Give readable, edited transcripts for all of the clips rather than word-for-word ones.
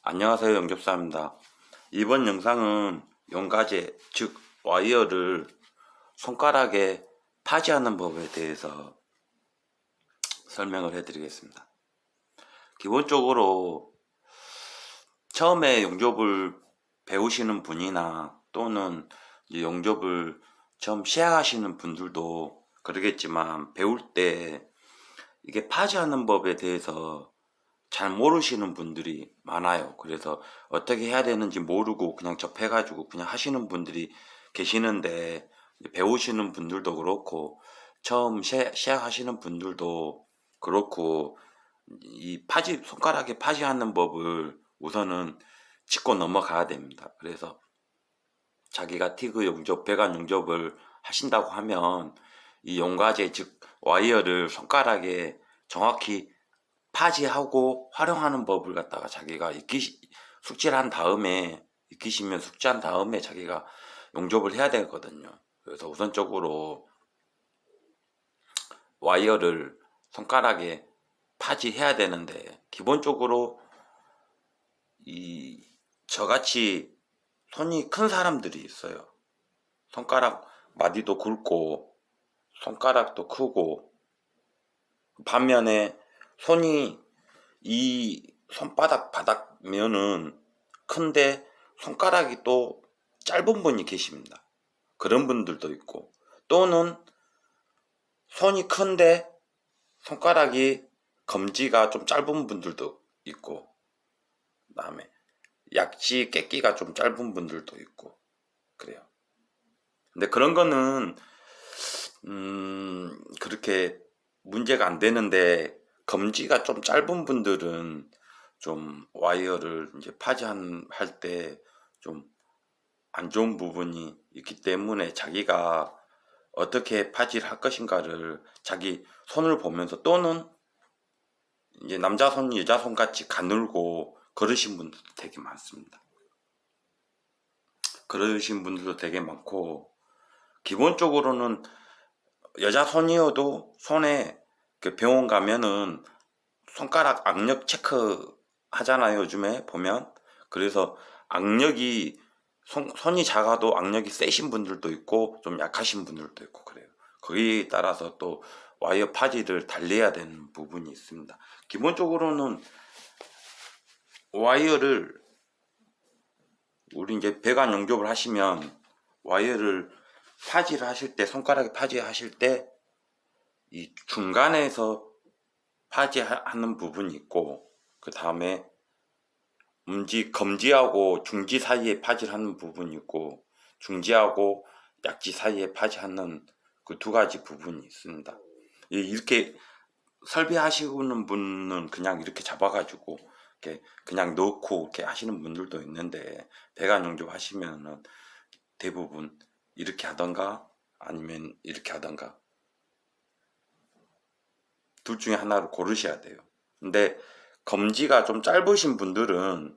안녕하세요, 영접사입니다. 이번 영상은 용가제, 즉 와이어를 손가락에 파지하는 법에 대해서 설명을 해드리겠습니다. 기본적으로 처음에 용접을 배우시는 분이나 또는 이제 용접을 처음 시작하시는 분들도 그러겠지만, 배울 때 이게 파지하는 법에 대해서 잘 모르시는 분들이 많아요. 그래서 어떻게 해야 되는지 모르고 그냥 접해가지고 그냥 하시는 분들이 계시는데, 배우시는 분들도 그렇고 처음 시작하시는 분들도 그렇고, 이 손가락에 파지하는 법을 우선은 짚고 넘어가야 됩니다. 그래서 자기가 티그 용접, 배관 용접을 하신다고 하면 이 용가제, 즉 와이어를 손가락에 정확히 파지하고 활용하는 법을 갖다가 자기가 숙지를 한 다음에, 익히시면 숙지한 다음에 자기가 용접을 해야 되거든요. 그래서 우선적으로 와이어를 손가락에 파지해야 되는데, 기본적으로 저같이 손이 큰 사람들이 있어요. 손가락 마디도 굵고 손가락도 크고, 반면에 손이 이 손바닥 바닥면은 큰데 손가락이 또 짧은 분이 계십니다. 그런 분들도 있고, 또는 손이 큰데 손가락이 검지가 좀 짧은 분들도 있고, 그 다음에 약지 깨끼가 좀 짧은 분들도 있고 그래요. 근데 그런 거는 그렇게 문제가 안 되는데, 검지가 좀 짧은 분들은 좀 와이어를 이제 할 때 좀 안 좋은 부분이 있기 때문에, 자기가 어떻게 파지를 할 것인가를 자기 손을 보면서, 또는 이제 남자 손, 여자 손 같이 가늘고 그러신 분들도 되게 많습니다. 그러신 분들도 되게 많고, 기본적으로는 여자 손이어도 손에 병원 가면은 손가락 악력 체크 하잖아요, 요즘에 보면. 그래서 악력이 손이 작아도 악력이 세신 분들도 있고 좀 약하신 분들도 있고 그래요. 거기에 따라서 또 와이어 파지를 달리해야 되는 부분이 있습니다. 기본적으로는 와이어를, 우리 이제 배관 용접을 하시면 와이어를 파지를 하실 때, 손가락에 파지하실 때 이 중간에서 파지하는 부분이 있고, 그 다음에 검지하고 중지 사이에 파지하는 부분이 있고, 중지하고 약지 사이에 파지하는 그 두 가지 부분이 있습니다. 이렇게 설비하시는 분은 그냥 이렇게 잡아가지고 이렇게 그냥 넣고 이렇게 하시는 분들도 있는데, 배관 용접 하시면은 대부분 이렇게 하던가 아니면 이렇게 하던가 둘 중에 하나를 고르셔야 돼요. 근데 검지가 좀 짧으신 분들은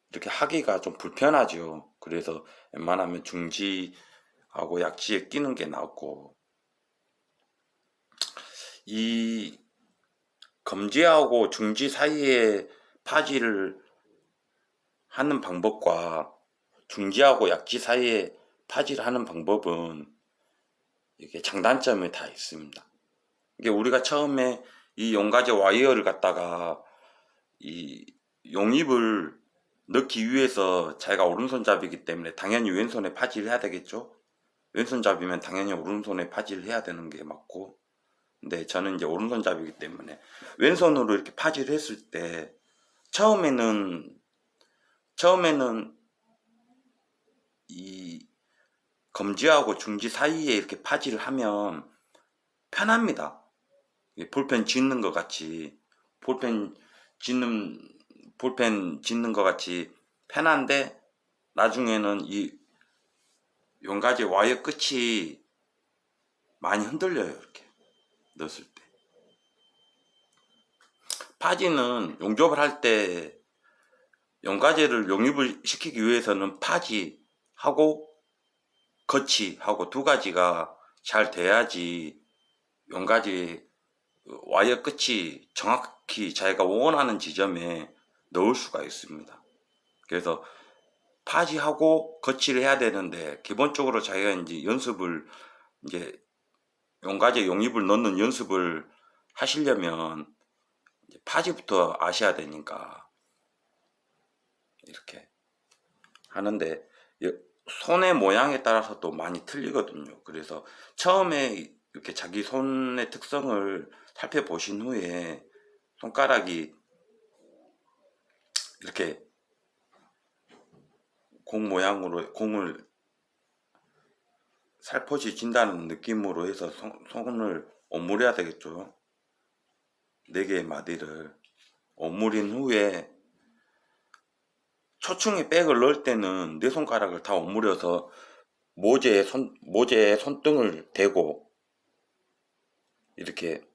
이렇게 하기가 좀 불편하죠. 그래서 웬만하면 중지하고 약지에 끼는 게 낫고, 이 검지하고 중지 사이에 파지를 하는 방법과 중지하고 약지 사이에 파지를 하는 방법은 이게 장단점이 다 있습니다. 이게 우리가 처음에 이 용가제 와이어를 갖다가 이 용입을 넣기 위해서, 자기가 오른손잡이기 때문에 당연히 왼손에 파지를 해야 되겠죠. 왼손잡이면 당연히 오른손에 파지를 해야 되는 게 맞고, 근데 저는 이제 오른손잡이기 때문에 왼손으로 이렇게 파지를 했을 때, 처음에는 이 검지하고 중지 사이에 이렇게 파지를 하면 편합니다. 볼펜 짓는 것 같이, 볼펜 짓는 것 같이 편한데, 나중에는 이 용가지 와이어 끝이 많이 흔들려요. 이렇게 넣었을 때. 파지는 용접을 할 때 용가제를 용입을 시키기 위해서는 파지하고 거치하고 두 가지가 잘 돼야지 용가지 와이어 끝이 정확히 자기가 원하는 지점에 넣을 수가 있습니다. 그래서 파지하고 거치를 해야 되는데, 기본적으로 자기가 이제 연습을, 이제 용가제 용입을 넣는 연습을 하시려면 이제 파지부터 아셔야 되니까 이렇게 하는데, 손의 모양에 따라서 또 많이 틀리거든요. 그래서 처음에 이렇게 자기 손의 특성을 살펴보신 후에 손가락이 이렇게 공 모양으로 공을 살포시 진다는 느낌으로 해서 손을 오므려야 되겠죠. 4개의 마디를 오므린 후에 초충에 백을 넣을 때는 4손가락을 다 오므려서 모재에 손등을 대고 이렇게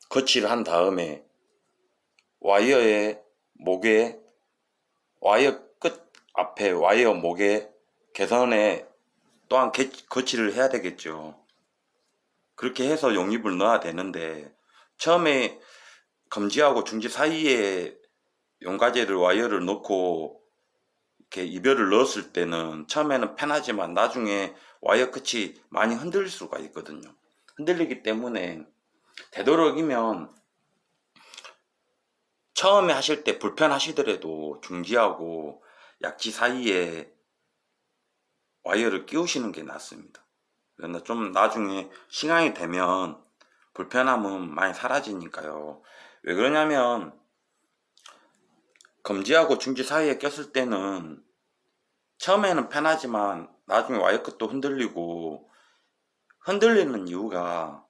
거치를 한 다음에 와이어의 목에, 와이어 끝 앞에 와이어 목에 개선에 또한 거치를 해야 되겠죠. 그렇게 해서 용입을 넣어야 되는데, 처음에 검지하고 중지 사이에 용가제를 와이어를 넣고 이렇게 이별을 넣었을 때는 처음에는 편하지만 나중에 와이어 끝이 많이 흔들릴 수가 있거든요. 흔들리기 때문에 되도록이면 처음에 하실 때 불편하시더라도 중지하고 약지 사이에 와이어를 끼우시는 게 낫습니다. 그런데 좀 나중에 시간이 되면 불편함은 많이 사라지니까요. 왜 그러냐면 검지하고 중지 사이에 꼈을 때는 처음에는 편하지만 나중에 와이어 끝도 흔들리고, 흔들리는 이유가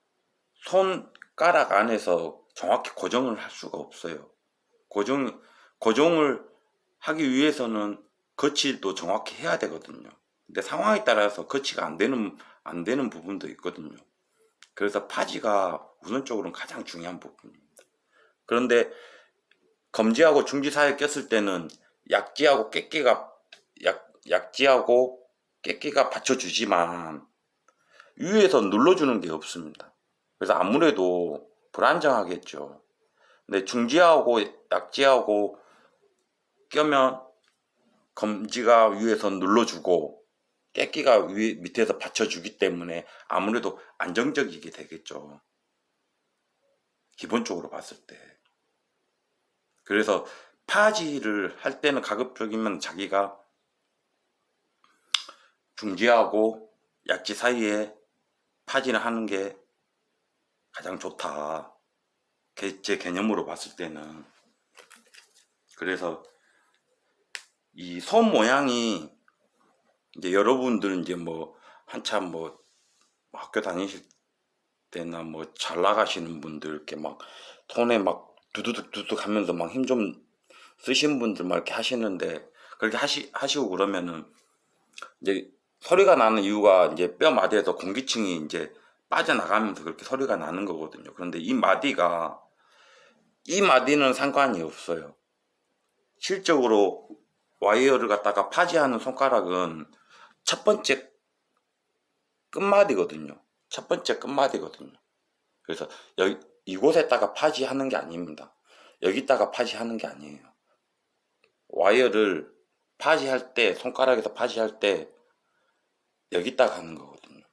손가락 안에서 정확히 고정을 할 수가 없어요. 고정을 하기 위해서는 거치도 정확히 해야 되거든요. 근데 상황에 따라서 거치가 안 되는 부분도 있거든요. 그래서 파지가 우선적으로는 가장 중요한 부분입니다. 그런데 검지하고 중지 사이에 꼈을 때는 약지하고 깨끼가 받쳐주지만 위에서 눌러주는 게 없습니다. 그래서 아무래도 불안정하겠죠. 근데 중지하고 약지하고 껴면 검지가 위에서 눌러주고 깨끼가 밑에서 받쳐주기 때문에 아무래도 안정적이게 되겠죠. 기본적으로 봤을 때. 그래서 파지를 할 때는 가급적이면 자기가 중지하고 약지 사이에 파지를 하는 게 가장 좋다. 제 개념으로 봤을 때는. 그래서 이 손 모양이 이제 여러분들은 이제 뭐 한참 뭐 학교 다니실 때나 뭐 잘 나가시는 분들 이렇게 막 손에 막 두두둑 하면서 막 힘 좀 쓰신 분들 막 이렇게 하시는데, 그렇게 하시고 그러면은 이제 소리가 나는 이유가 이제 뼈 마디에서 공기층이 이제 빠져나가면서 그렇게 소리가 나는 거거든요. 그런데 이 마디는 상관이 없어요. 실적으로 와이어를 갖다가 파지하는 손가락은 첫 번째 끝마디거든요. 첫 번째 끝마디거든요. 그래서 이곳에다가 파지하는 게 아닙니다. 여기다가 파지하는 게 아니에요. 와이어를 파지할 때, 손가락에서 파지할 때 여기다가 하는 거거든요.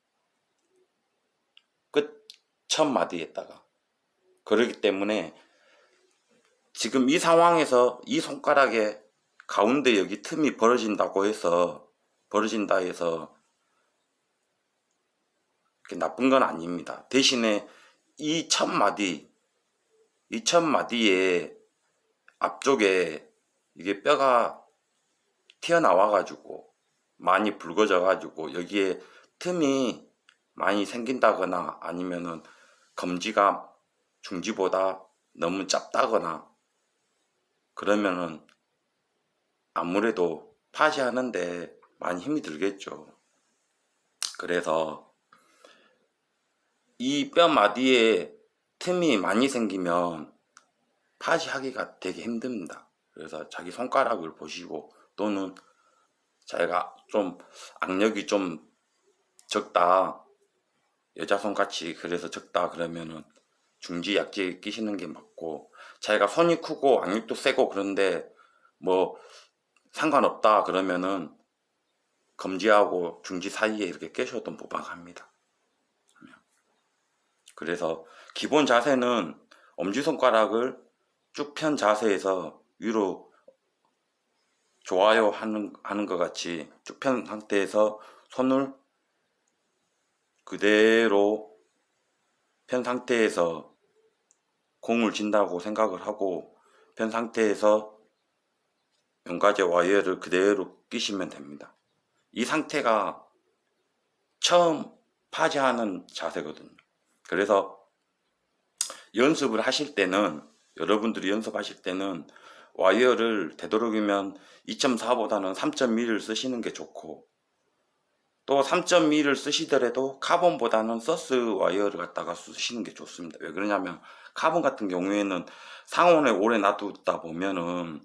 첫 마디에다가. 그렇기 때문에 지금 이 상황에서 이 손가락에 가운데 여기 틈이 벌어진다 해서 나쁜 건 아닙니다. 대신에 이 첫 마디에 앞쪽에 이게 뼈가 튀어나와 가지고 많이 붉어져 가지고 여기에 틈이 많이 생긴다거나 아니면은 검지가 중지보다 너무 짧다거나 그러면은 아무래도 파지하는데 많이 힘이 들겠죠. 그래서 이 뼈 마디에 틈이 많이 생기면 파지하기가 되게 힘듭니다. 그래서 자기 손가락을 보시고, 또는 자기가 좀 악력이 좀 적다, 여자 손같이 그래서 적다 그러면은 중지 약지 끼시는 게 맞고, 자기가 손이 크고 악력도 세고 그런데 뭐 상관없다 그러면은 검지하고 중지 사이에 이렇게 끼셔도 무방합니다. 그래서 기본 자세는 엄지손가락을 쭉 편 자세에서 위로 좋아요 하는 것 같이 쭉 편 상태에서 손을 그대로 편 상태에서 공을 진다고 생각을 하고 편 상태에서 연가제 와이어를 그대로 끼시면 됩니다. 이 상태가 처음 파지하는 자세거든요. 그래서 연습을 하실 때는, 여러분들이 연습하실 때는 와이어를 되도록이면 2.4보다는 3.2를 쓰시는 게 좋고, 또 3.2를 쓰시더라도 카본보다는 서스 와이어를 갖다가 쓰시는 게 좋습니다. 왜 그러냐면 카본 같은 경우에는 상온에 오래 놔두다 보면은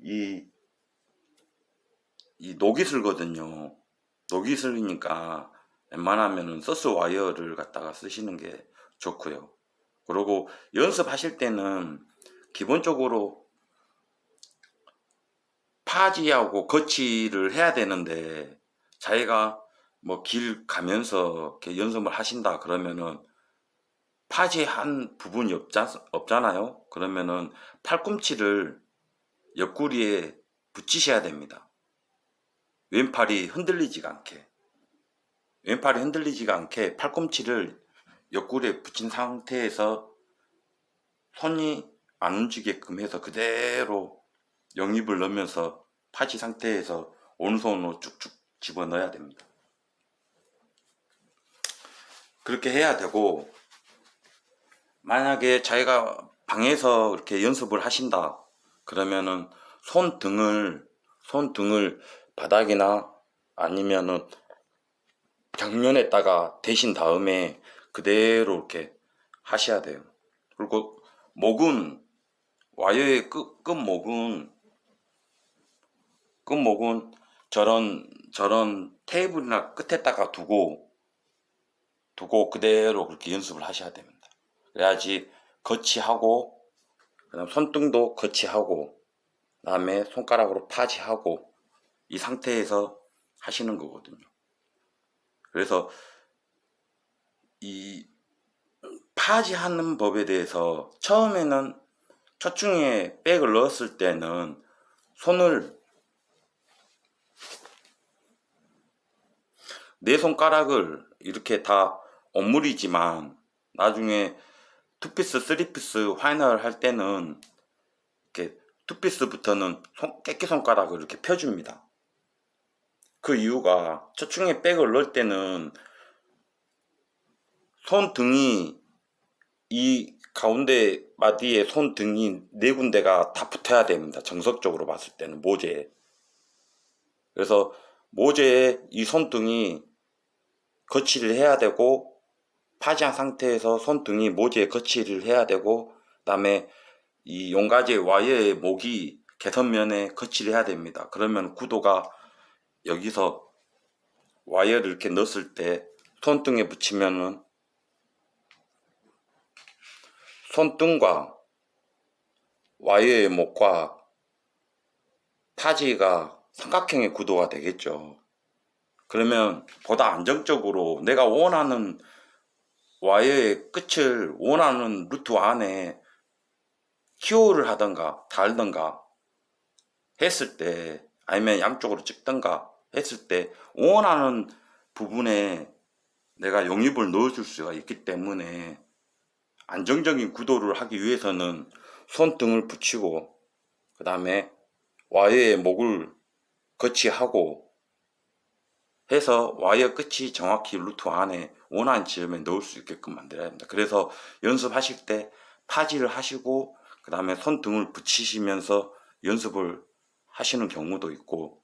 이 녹이 슬거든요. 녹이 슬리니까 웬만하면은 서스 와이어를 갖다가 쓰시는 게 좋고요. 그리고 연습하실 때는 기본적으로 파지하고 거치를 해야 되는데, 자기가 뭐 길 가면서 이렇게 연습을 하신다 그러면은 파지 한 부분이 없잖아요. 그러면은 팔꿈치를 옆구리에 붙이셔야 됩니다. 왼팔이 흔들리지가 않게 팔꿈치를 옆구리에 붙인 상태에서 손이 안 움직이게끔 해서 그대로 영입을 넣으면서 파지 상태에서 오른손으로 쭉쭉 집어넣어야 됩니다. 그렇게 해야 되고, 만약에 자기가 방에서 이렇게 연습을 하신다 그러면은 손등을 바닥이나 아니면은 벽면에다가 대신 다음에 그대로 이렇게 하셔야 돼요. 그리고 목은, 와이어의 끝목은 저런 테이블이나 끝에다가 두고 그대로 그렇게 연습을 하셔야 됩니다. 그래야지 거치하고, 그다음 손등도 거치하고, 그다음에 손가락으로 파지하고, 이 상태에서 하시는 거거든요. 그래서 이 파지하는 법에 대해서 처음에는 초중에 백을 넣었을 때는 손을, 네 손가락을 이렇게 다 오므리지만 나중에 투피스, 쓰리피스 파이널 할 때는 이렇게 투피스부터는 깨끼 손가락을 이렇게 펴줍니다. 그 이유가 초중에 백을 넣을 때는 손등이, 이 가운데 마디에 손등이 네 군데가 다 붙어야 됩니다. 정석적으로 봤을 때는 모재에. 그래서 모재에 이 손등이 거치를 해야 되고, 파지한 상태에서 손등이 모재에 거치를 해야 되고, 그다음에 이 용가제 와이어의 목이 개선면에 거치를 해야 됩니다. 그러면 구도가, 여기서 와이어를 이렇게 넣었을 때 손등에 붙이면은 손등과 와이어의 목과 파지가 삼각형의 구도가 되겠죠. 그러면 보다 안정적으로 내가 원하는 와이어의 끝을 원하는 루트 안에 히오를 하던가 달던가 했을 때, 아니면 양쪽으로 찍던가 했을 때 원하는 부분에 내가 용입을 넣어줄 수가 있기 때문에 안정적인 구도를 하기 위해서는 손등을 붙이고, 그 다음에 와이어의 목을 거치하고 해서 와이어 끝이 정확히 루트 안에 원하는 지점에 넣을 수 있게끔 만들어야 합니다. 그래서 연습하실 때 파지를 하시고 그 다음에 손등을 붙이시면서 연습을 하시는 경우도 있고,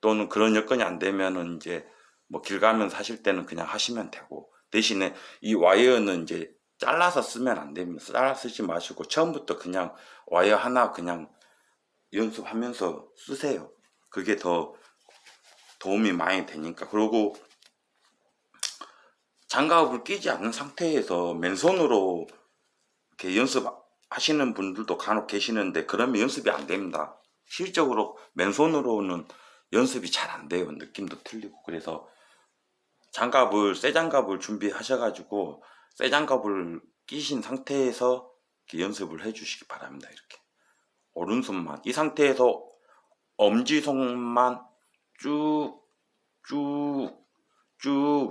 또는 그런 여건이 안 되면은 이제 뭐 길 가면서 하실 때는 그냥 하시면 되고, 대신에 이 와이어는 이제 잘라서 쓰면 안 됩니다. 잘라 쓰지 마시고 처음부터 그냥 와이어 하나 그냥 연습하면서 쓰세요. 그게 더 도움이 많이 되니까. 그리고 장갑을 끼지 않는 상태에서 맨손으로 이렇게 연습하시는 분들도 간혹 계시는데 그러면 연습이 안 됩니다. 실적으로 맨손으로는 연습이 잘 안 돼요. 느낌도 틀리고. 그래서 새 장갑을 준비하셔가지고 새 장갑을 끼신 상태에서 이렇게 연습을 해주시기 바랍니다. 이렇게 오른손만 이 상태에서 엄지손만 쭉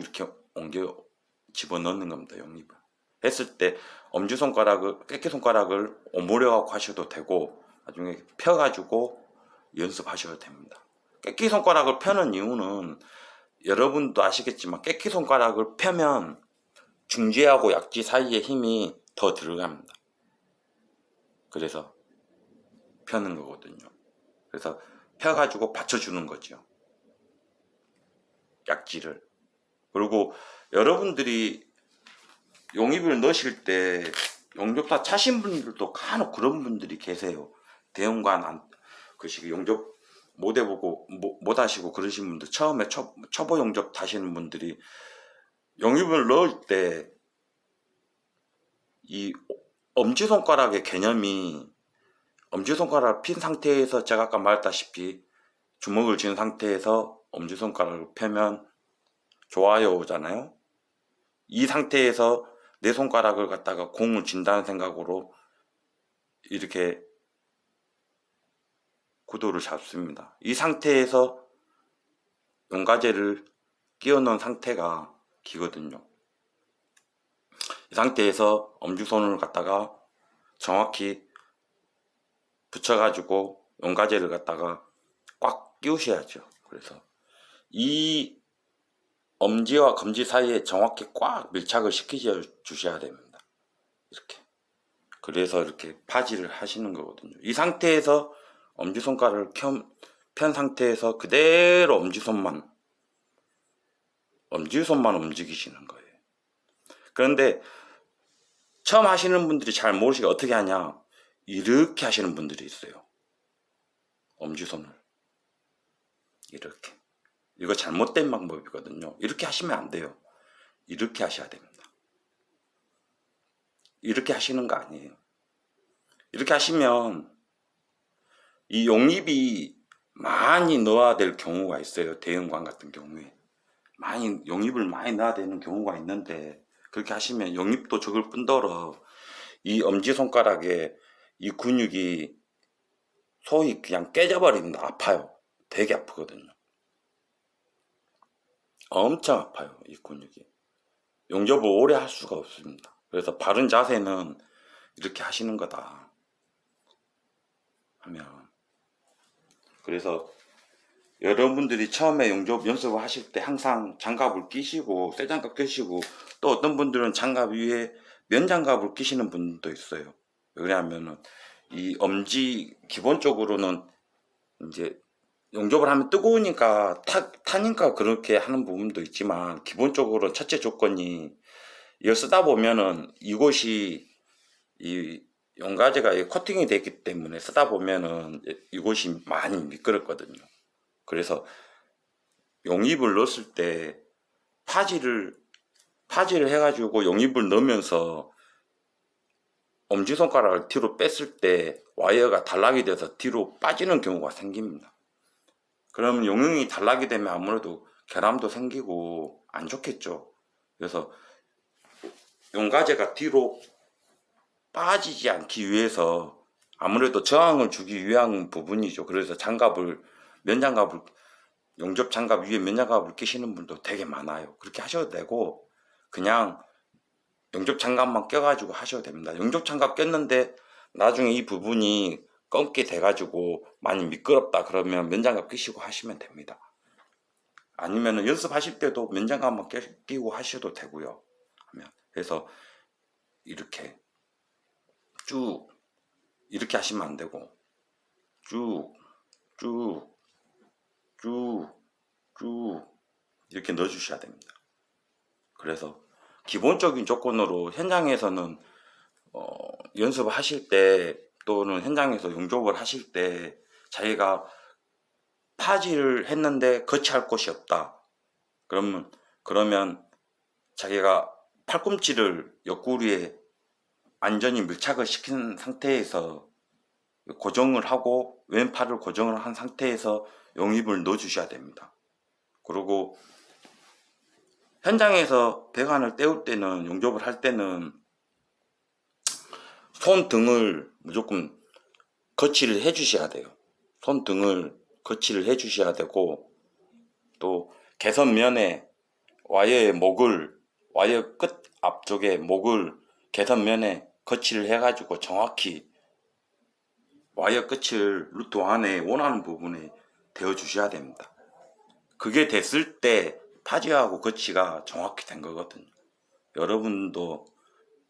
이렇게 옮겨 집어넣는 겁니다. 용입을 했을 때 새끼손가락을 오므려갖고 하셔도 되고 나중에 펴가지고 연습하셔도 됩니다. 새끼손가락을 펴는 이유는 여러분도 아시겠지만 새끼손가락을 펴면 중지하고 약지 사이에 힘이 더 들어갑니다. 그래서 펴는 거거든요. 그래서 펴가지고 받쳐주는 거죠. 약지를. 그리고 여러분들이 용입을 넣으실 때 용접사 차신 분들도 간혹 그런 분들이 계세요. 대형관 용접 못 해보고 못 하시고 그러신 분들, 처음에 초보 용접 하시는 분들이 용입을 넣을 때 이 엄지손가락의 개념이, 엄지손가락을 핀 상태에서 제가 아까 말했다시피 주먹을 쥔 상태에서 엄지손가락을 펴면 좋아요잖아요. 이 상태에서 내 손가락을 갖다가 공을 쥔다는 생각으로 이렇게 구도를 잡습니다. 이 상태에서 용가제를 끼워 넣은 상태가 기거든요. 이 상태에서 엄지손을 갖다가 정확히 붙여가지고 용가제를 갖다가 꽉 끼우셔야죠. 그래서 이 엄지와 검지 사이에 정확히 꽉 밀착을 시키셔 주셔야 됩니다. 이렇게. 그래서 이렇게 파지를 하시는 거거든요. 이 상태에서 엄지손가락을 편 상태에서 그대로 엄지손만 움직이시는 거예요. 그런데 처음 하시는 분들이 잘 모르시게 어떻게 하냐, 이렇게 하시는 분들이 있어요. 엄지손을 이렇게. 이거 잘못된 방법이거든요. 이렇게 하시면 안 돼요. 이렇게 하셔야 됩니다. 이렇게 하시는 거 아니에요. 이렇게 하시면 이 용입이 많이 넣어야 될 경우가 있어요. 대형관 같은 경우에 용입을 많이 넣어야 되는 경우가 있는데, 그렇게 하시면 용입도 적을 뿐더러 이 엄지손가락에 이 근육이 소위 그냥 깨져버립니다. 아파요. 되게 아프거든요. 엄청 아파요. 이 근육이. 용접을 오래 할 수가 없습니다. 그래서 바른 자세는 이렇게 하시는 거다 하면, 그래서 여러분들이 처음에 용접 연습을 하실 때 항상 장갑을 끼시고, 새 장갑 끼시고, 또 어떤 분들은 장갑 위에 면장갑을 끼시는 분도 있어요. 왜냐하면은 이 엄지 기본적으로는 이제 용접을 하면 뜨거우니까 타니까 그렇게 하는 부분도 있지만, 기본적으로 첫째 조건이 이거 쓰다 보면은 이곳이 이 용가제가 코팅이 되기 때문에 쓰다 보면은 이곳이 많이 미끄럽거든요. 그래서 용입을 넣었을 때 파지를 해가지고 용입을 넣으면서 엄지손가락을 뒤로 뺐을 때 와이어가 단락이 돼서 뒤로 빠지는 경우가 생깁니다. 그러면 용융이 단락이 되면 아무래도 결함도 생기고 안 좋겠죠. 그래서 용가제가 뒤로 빠지지 않기 위해서 아무래도 저항을 주기 위한 부분이죠. 그래서 용접 장갑 위에 면장갑을 끼시는 분도 되게 많아요. 그렇게 하셔도 되고, 그냥 용접 장갑만 껴가지고 하셔도 됩니다. 용접 장갑 꼈는데 나중에 이 부분이 검게 돼가지고 많이 미끄럽다 그러면 면장갑 끼시고 하시면 됩니다. 아니면 연습하실 때도 면장갑만 끼고 하셔도 되고요. 그래서 이렇게 쭉 이렇게 하시면 안 되고 쭉 이렇게 넣어 주셔야 됩니다. 그래서 기본적인 조건으로 현장에서는 연습을 하실 때, 또는 현장에서 용접을 하실 때 자기가 파지를 했는데 거치할 곳이 없다, 그러면 자기가 팔꿈치를 옆구리에 안전히 밀착을 시킨 상태에서 고정을 하고 왼팔을 고정을 한 상태에서 용입을 넣어 주셔야 됩니다. 그리고 현장에서 배관을 떼울 때는, 용접을 할 때는 손등을 무조건 거치를 해 주셔야 돼요. 손등을 거치를 해 주셔야 되고, 또 개선면에 와이어의 목을, 와이어 끝 앞쪽에 목을 개선면에 거치를 해 가지고 정확히 와이어 끝을 루트 안에 원하는 부분에 대어 주셔야 됩니다. 그게 됐을 때 파지하고 거치가 정확히 된 거거든요. 여러분도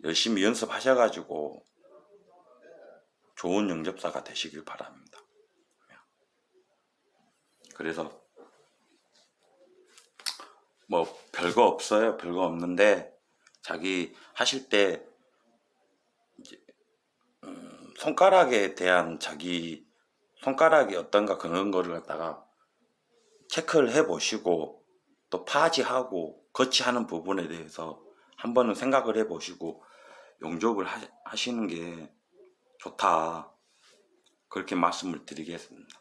열심히 연습하셔가지고 좋은 영접사가 되시길 바랍니다. 그래서 뭐 별거 없어요. 별거 없는데 자기 하실 때 이제 손가락에 대한 자기 손가락이 어떤가 그런 거를 갖다가 체크를 해 보시고, 또 파지하고 거치하는 부분에 대해서 한번은 생각을 해 보시고 용접을 하시는 게 좋다, 그렇게 말씀을 드리겠습니다.